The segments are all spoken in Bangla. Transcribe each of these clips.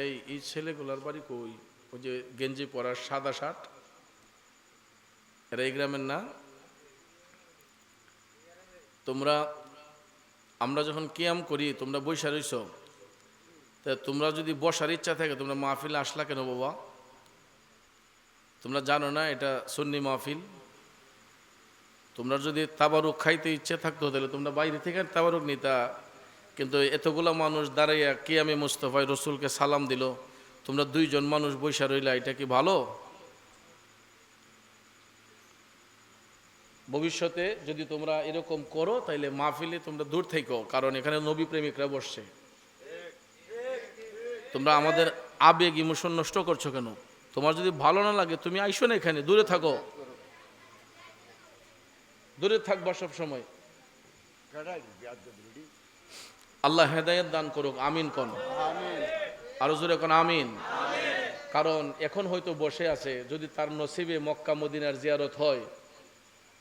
এই ছেলেগুলার বাড়ি কই? ওই যে গেঞ্জি পরা সাদা শার্ট, এরা এই গ্রামের না? তোমরা আমরা যখন কিয়াম করি তোমরা বৈশা রইছ, তা তোমরা যদি বসার ইচ্ছা থাকে তোমরা মাহফিলে আসলা কেন বাবা? তোমরা জানো না এটা সুন্নি মাহফিল? তোমরা যদি তাবারুক খাইতে ইচ্ছে থাকতো তাহলে তোমরা বাইরে থেকে তাবারুক নিতা, কিন্তু এতগুলা মানুষ দাঁড়াইয়া কিয়ামে মুস্তাফায় রসুলকে সালাম দিল, তোমরা দুইজন মানুষ বৈশা রইলা, এটা কি ভালো? ভবিষ্যতে যদি তোমরা এরকম করো তাইলে মাহফিলে তোমরা দূর থেকো, কারণ এখানে নবী প্রেমিকরা বসছে। তোমরা আমাদের আবেগ ইমোশন নষ্ট করছো কেন? তোমার যদি ভালো না লাগে তুমি আইসো না, এখানে দূরে থাকো, দূরে থাকবা সব সময়। আল্লাহ হেদায়েত দান করুক, আমিন কোন, আরো জোরে কোন আমিন। কারণ এখন হয়তো বসে আছে, যদি তার নসিবে মক্কা মদিনার জিয়ারত হয়,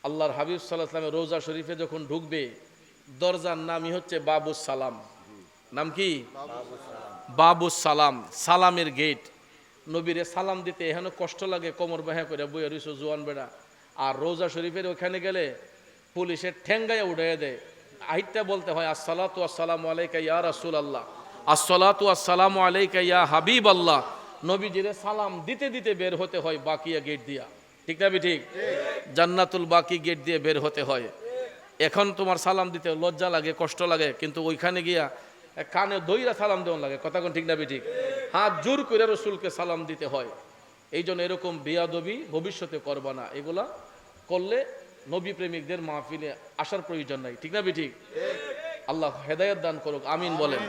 আল্লাহর হাবিব সাল্লাল্লাহু আলাইহি ওয়াসাল্লামের রওজা শরীফে যখন ঢুকবে, দরজার নামই হচ্ছে বাবুস সালাম। নাম কি? বাবুস সালাম, সালামের গেট। নবীরে সালাম দিতে এখানে কষ্ট লাগে, কোমর বাহা করে বইয়া রইছো জোয়ান বেড়া। আর রওজা শরীফের ওখানে গেলে পুলিশের ঠেঙ্গায় উড়াইয়া দেয়, আহিটটা বলতে হয় আসসালাতু আসসালামু আলাইকা ইয়া রাসূলুল্লাহ, আসসালাতু আসসালামু আলাইকা ইয়া হাবিবাল্লাহ। নবীজিরে সালাম দিতে দিতে বের হতে হয় বাকিয়া গেট দিয়া, ঠিক না? ঠিক। জান্নাতুল বাকি গেট দিয়ে বের হতে হয়। এখন তোমার সালাম দিতে লজ্জা লাগে, কষ্ট লাগে, কিন্তু ওইখানে গিয়া কানে দইরা সালাম দেওয়া লাগে, কথা কোন ঠিক না? ঠিক। হাত জোর করে রসুলকে সালাম দিতে হয়। এই জন্য এরকম বেয়াদবি ভবিষ্যতে করবা না, এগুলা করলে নবী প্রেমিকদের মাহফিলে আসার প্রয়োজন নাই, ঠিক না? ঠিক। আল্লাহ হেদায়েত দান করুক, আমিন বলেন।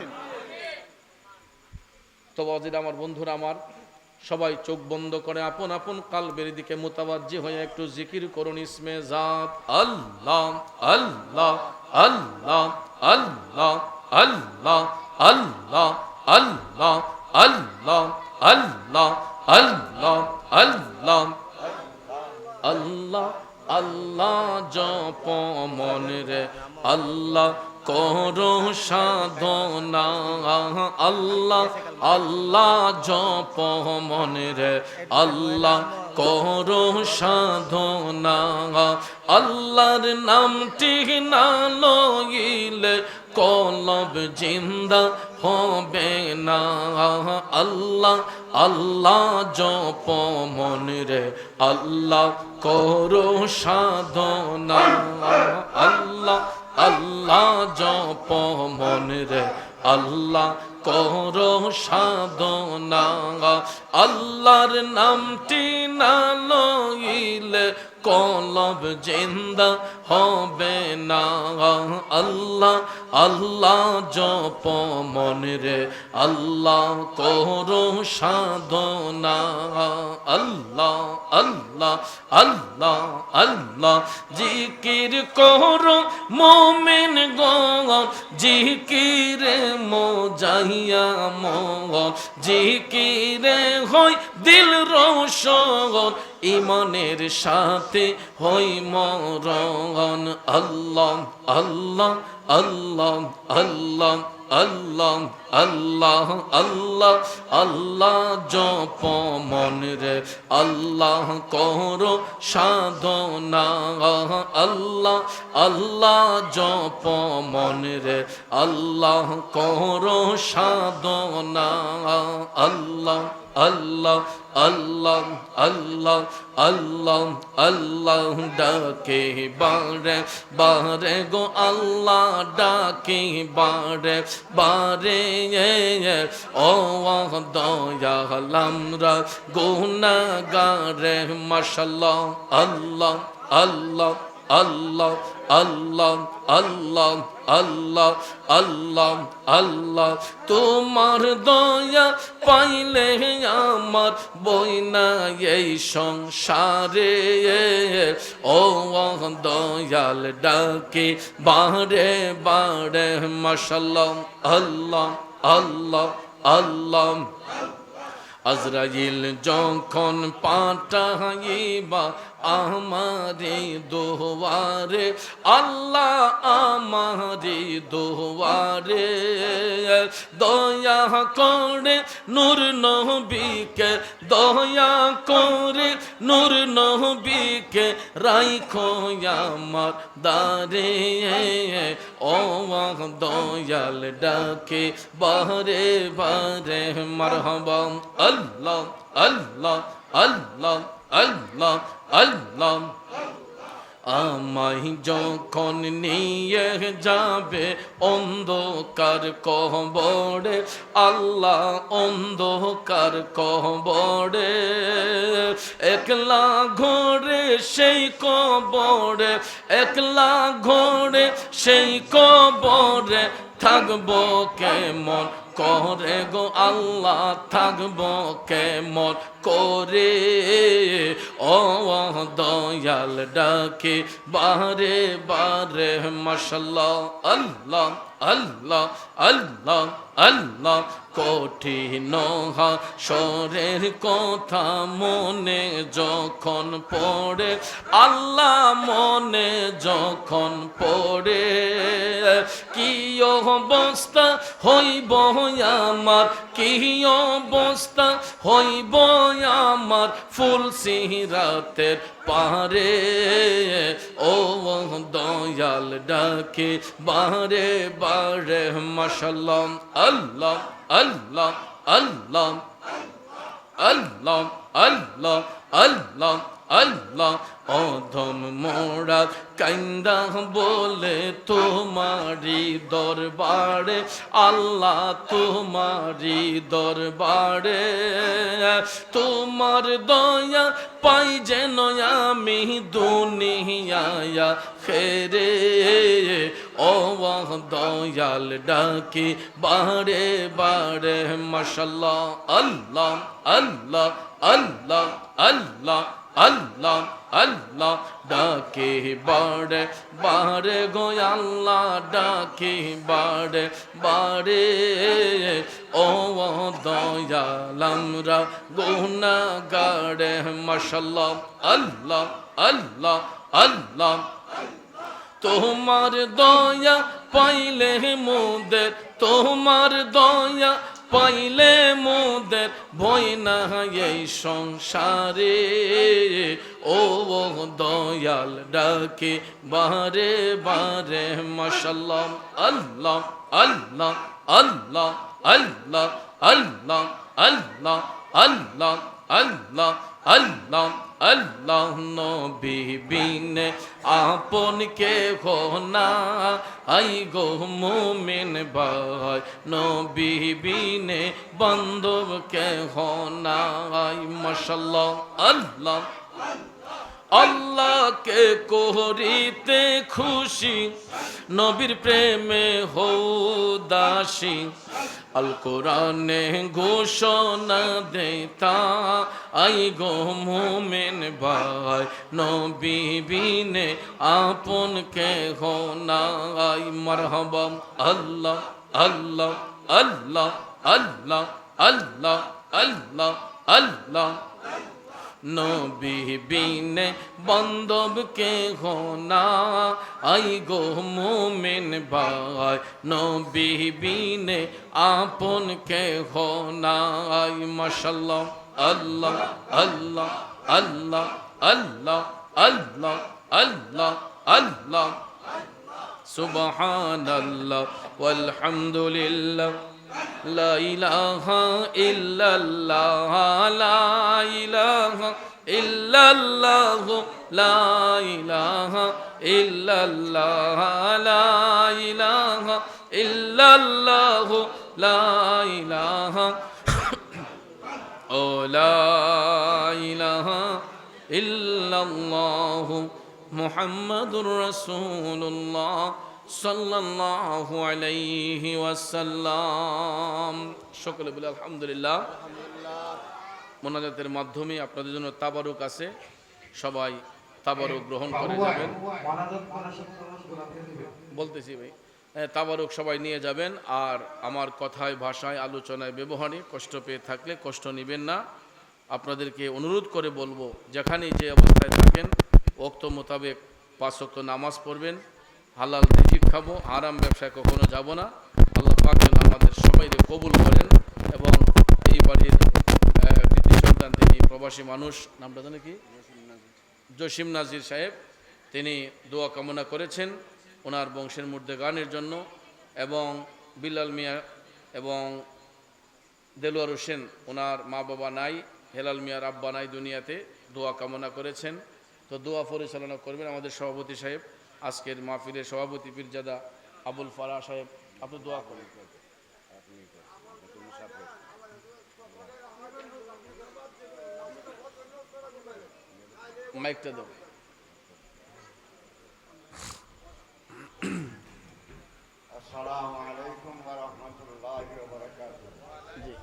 তো আমার বন্ধুরা, আমার সবাই চোখ বন্ধ করে আপন আপন কালবের দিকে মুতাওয়াজ্জি হয়ে একটু জিকির করুন ইসমে জাত আল্লাহ আল্লাহ আল্লাহ আল্লাহ আল্লাহ আল্লাহ আল্লাহ আল্লাহ আল্লাহ আল্লাহ আল্লাহ আল্লাহ আল্লাহ জপ মনে রে, আল্লাহ করো সাধনা, আল্লাহ আল্লাহ জপ মনে রে, আল্লাহ করো সাধনা। আল্লাহর নামটি না লইলে কলব জিন্দা হবে না, আল্লাহ আল্লাহ জপ মনে রে, আল্লাহ করো সাধনা। আল্লাহ আল্লাহ জপ মনে রে, আল্লাহ করো সাধনা। আল্লাহর নামটি না লইলে কলব জিন্দা হবে না, আল্লাহ আল্লাহ জপ মনে রে, আল্লাহ করো সাধনা। আল্লাহ আল্লাহ আল্লাহ আল্লাহ জিকির করো মোমেন গণ, জিকিরে মোজাহিয়া মন, জিকিরে হয় দিল রোশন, ইমানের সাথে হই মরণ। আল্লাহ আল্লাহ আল্লাহ আল্লাহ আল্লাহ আল্লাহ আল্লাহ আল্লাহ জপ মনে রে, আল্লাহ করো সাধনা। আল্লাহ আল্লাহ জপ মনে রে, আল্লাহ করো সাধনা। আল্লাহ আল্লাহ আল্লাহ আল্লাহ আল্লাহ আল্লাহ ডাকে বারে বারে গো, আল্লাহ ডাকে বারে বারে, ও দয়াল আমরা গুনাহগারে, মাশাআল্লাহ আল্লাহ আল্লাহ আল্লাহ আল্লাহ আল্লাহ আল্লাহ আল্লাহ আল্লাহ। তোমার দয়া পাইলে আমার বই না এই সংসারে, ও দয়াল ডাকে বারে বারে, মাশাআল্লাহ আল্লাহ আল্লাহ আল্লাহ আজরাইল যখন পাঠাইবা আমারে দোয়ারে, আল্লাহ আমারে দোয়ারে, দয়া করে নূর নবীকে, দয়া করে নূর নবীকে রাইখো আমার দারে। ও দয়াল ডাকে বারে বারে মারহাবা। আল্লাহ আল্লাহ আল্লাহ আল্লাহ আল্লাহ। আমায় যখন নিয়ে যাবে অন্ধকার কবরে, আল্লাহ অন্ধকার কবরে, একলা ঘরে সেই কবরে, একলা ঘরে সেই কবরে থাকবো কেমন করে গো আল্লাহ, থাকবো কেমন করে। ও দয়াল ডাকে বারে বারে মাশাল্লাহ। আল্লাহ আল্লাহ আল্লাহ আল্লাহ। কঠিন হাসরের কথা মনে যখন পড়ে, আল্লাহ মনে যখন পড়ে, কি অবস্থা হইব আমার, কি অবস্থা হইব আমার ফুল সিরাতের পারে। ও দয়াল ডাকে বারে বারে মাশাল্লাহ। আল্লাহ আল্লাহ আল্লাহ আল্লাহ আল্লাহ আল্লাহ আল্লাহ। অধম মোরা কান্দা বলে তোমারি দরবারে, আল্লাহ তোমারি দরবারে, তোমার দয়া পাই যেন আমি দুনিয়া খেরে। ও দয়াল ডাকি বারে বারে মাশাল্লাহ। আল্লাহ আল্লাহ আল্লাহ আল্লাহ আল্লাহ আল্লাহ। ডাকে বারে বারে গো আল্লাহ, ডাকে বারে বারে। ও দয়াল আমরা গুনাহগার মাশাল্লাহ। আল্লাহ আল্লাহ আল্লাহ। তোমার দয়া পাইলে মোদের, তোমার দয়া পাইলে মোদের ভয় না এই সংসারে। ও দয়াল ডাকে বারে বারে মাশাল্লাহ। আল্লাহ আল্লাহ আল্লাহ আল্লাহ আল্লাহ আল্লাহ আল্লাহ আল্লাহ আল্লাহ আল্লাহ। নবী বিনে আপন কেহ না, আই গো মুমিন ভাই, নবী বিনে বান্ধব কেহ নাই মাশাল্লাহ। আল্লাহ আল্লাহকে করিতে খুশি, নবীর প্রেমে হও দাসী। আল কোরআনে ঘোষণা দেতা, আই গো মুমিন ভাই, নবী বিনে আপন কেহ নাই মারহাবা। আল্লাহ আল্লাহ আল্লাহ আল্লাহ আল্লাহ আল্লাহ আল্লাহ। নবী বিনে বান্ধব কেহ না, আই গো মুমিন ভাই, নবী বিনে আপন কেহ নাই মাশাল্লাহ। আল্লাহ আল্লাহ আল্লাহ আল্লাহ আল্লাহ আল্লাহ আল্লাহ। সুবহানাল্লাহ ওয়ালহামদুলিল্লাহ, লা ইলাহা ইল্লাল্লাহ, লা ইলাহা ইল্লাল্লাহ, লা ইলাহা ইল্লাল্লাহ, লা ইলাহা ইল্লাল্লাহ, লা ইলাহা ও লা ইলাহা ইল্লাল্লাহ মুহাম্মাদুর রাসূলুল্লাহ সাল্লাল্লাহু আলাইহি ওয়াসাল্লাম। সকলে বলে আলহামদুলিল্লাহ। মোনাজাতের মাধ্যমে আপনাদের জন্য তাবারুক আছে, সবাই তাবারুক গ্রহণ করে যাবেন। বলতেছি ভাই, তাবারক সবাই নিয়ে যাবেন। আর আমার কথায়, ভাষায়, আলোচনায়, ব্যবহারে কষ্ট পেয়ে থাকলে কষ্ট নেবেন না। আপনাদেরকে অনুরোধ করে বলবো, যেখানেই যে অবস্থায় থাকেন ওক্ত মোতাবেক 5 ওয়াক্ত নামাজ পড়বেন, হালাল রিজিক খাবো, আরাম ব্যবসায় কখনো যাব না। আল্লাহ পাক যেন আমাদের সবাইকে কবুল করেন। এবং এই বাড়ির কৃতি সন্তান, তিনি প্রবাসী মানুষ, নামটা জানে কি, জসিম নাজির সাহেব, তিনি দোয়া কামনা করেছেন ওনার বংশের মুর্দেগানের জন্য। এবং বিল্লাল মিয়া এবং দেলোয়ার হোসেন, ওনার মা বাবা নাই, হেলাল মিয়ার আব্বা নাই দুনিয়াতে, দোয়া কামনা করেছেন। তো দোয়া পরিচালনা করবেন আমাদের সভাপতি সাহেব, আজকের মাহফিলের সভাপতি পীরজাদা আবুল ফারাহ সাহেব। আপনি দোয়া করেন। মাইকটা দেব। আসসালামু আলাইকুম ওয়া রাহমাতুল্লাহি ওয়া বারাকাতুহু। জি।